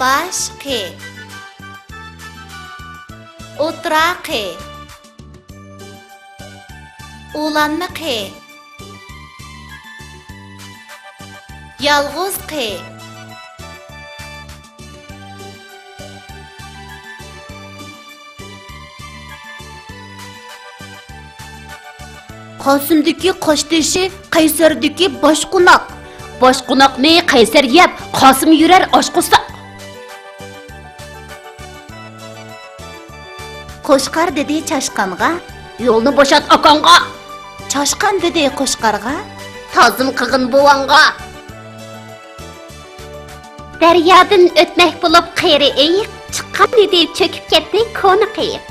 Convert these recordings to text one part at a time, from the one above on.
baş qi. O'tira qi. Ulanma qi. Yalğız qi. Qasımdaki qaşdışı, Qaysardaki başqunak. Başqunaqni Qaysar yeb, Qasım yurar oshqusaq. Qo'shqar dedi Chashqanға, Yo'lni bo'shat akonga, Chashqan dedi Qo'shqarға, tazim qilg'in buvanga. Daryodan o'tmak bo'lib qiyri eyiq, chiqqan dedi cho'kib ketdi ko'ni qiyiq.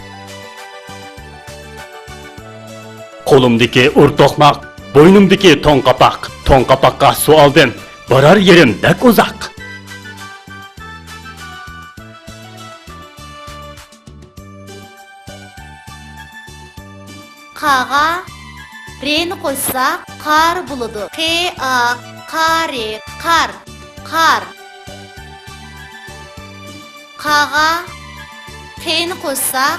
Qo'limdagi o'rtoqmaq, bo'ynimdagi to'n qapaqqa suv oldim, borar yerim bak uzoq. Qağa reni qo'shsaq qar bo'ladi. Qa qari qar qar. Qağa qeni qo'shsaq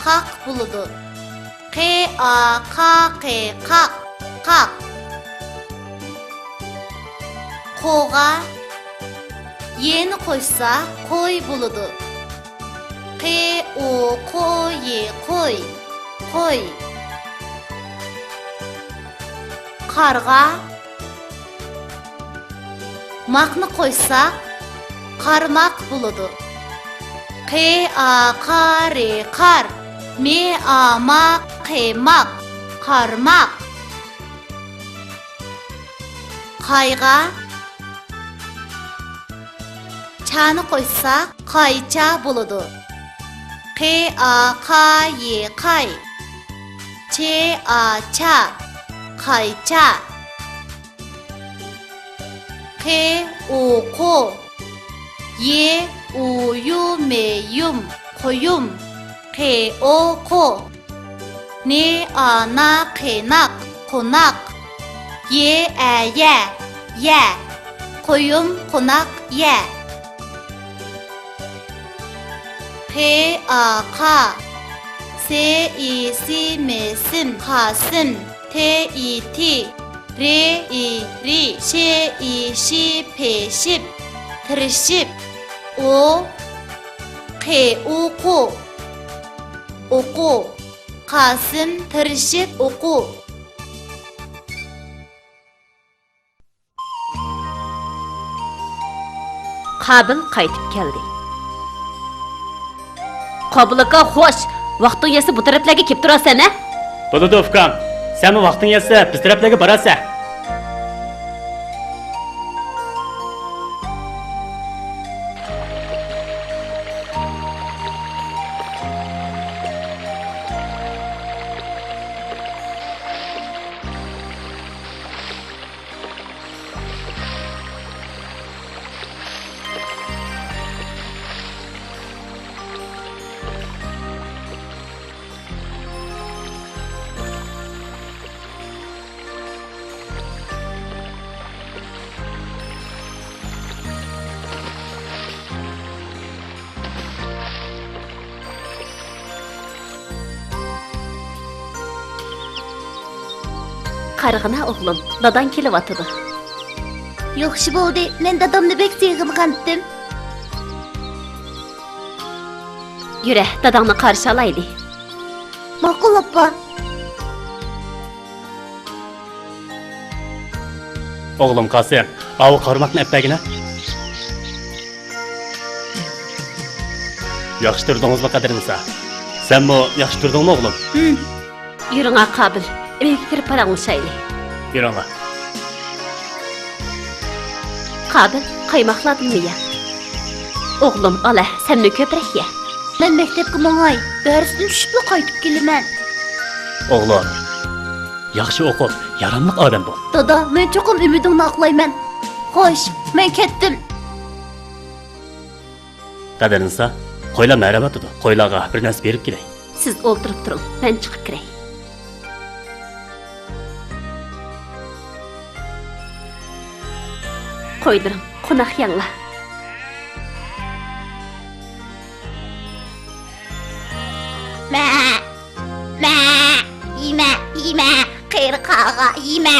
qaq bo'ladi. Qa qaqi qaq qaq. Qo'ga yeni qo'shsaq qo'y bo'ladi. Qo'yi qo'y qo'y. Qarğa maqni qo'shsaq qarmaq bo'ladi. Qari qar. Maq qarmaq. Qayğa chani qo'shsaq qaycha bo'ladi. Qayi qay. Cha qaycha. Qo yum qo'yum. Qo qenak qo'naq. Ya qo'yum qo'naq ya. Qa mesim qasim. Ti ri shi peşip tirishib. O'qu Qasim tirishib o'qu. Qabil qaytib keldi. Qabilga xo'sh, vaqting yetsa bu taraflarga kelib turasan, a? Bo'ladi ukam. Sen vaqting yetsa biz taraflarga borasan. Qarğına oğlum, dadan kelyapti. Yaxshi bo'ldi. Men dadamni bek sevgandim. Yura, dadangni qarshi olayli. Ma'qul oppa. Oğlum Qasim, avu qarmaqni apagina. Yaxshi turdingizmi qadrinsa? Senmi yaxshi turdingmi oğlum? Yuring Qabil, evga kirib paranglashayli. Yuring. Qabil, qaymoqladimmi ya? Oğlum, ala, senni ko'proq ye. Men maktabga mangay, darsdan tushibla qaytib kelaman. Oğlum, yaxshi o'qib, yaramliq odam bo'l. Dada, men cho'qim umidimni oqlayman. Xo'sh, men ketdim. Qadrinsa, qo'ylar marhamat edi. Qo'ylarga bir narsa berib kelay. Siz o'ltirib turing, men chiqib kiray. Qo'ydirim, qo'noq yanglar. Mə. Mə. Yemə, yemə. Qeyri qağa, yemə.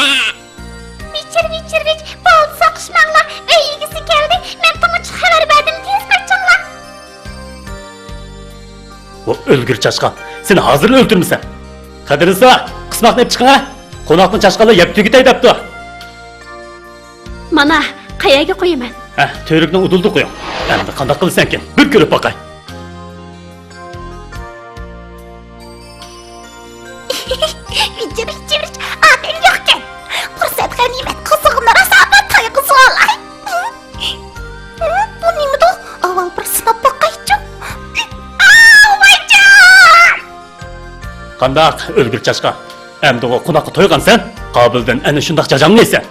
Vichir, boldu soquşmaqlar. Öygisi geldi. Men bana xabar verdim. Tez kaçыңlar. O ölgür çaşkan. Seni hazır öldürmüşsen. Kadirisa, kısmak ne çıkın ha? Konaklı çaşkanla yep tügütey depti. Mana, qayaga qo'yaman? Töyrükle uduldu koyun. Endi kandak kıl senken. Bir görüp bakay. Vichir, aqil yo'qkan. Fursat g'animat, qizig'imni rosa qayg'isi olay. Bu nimada? Avval bir sinab bakaychi. Vayjon! Kandak ölgür çaşkan. Endi o konaklı toygan sen. Kabilden eni şundak cacam neyse.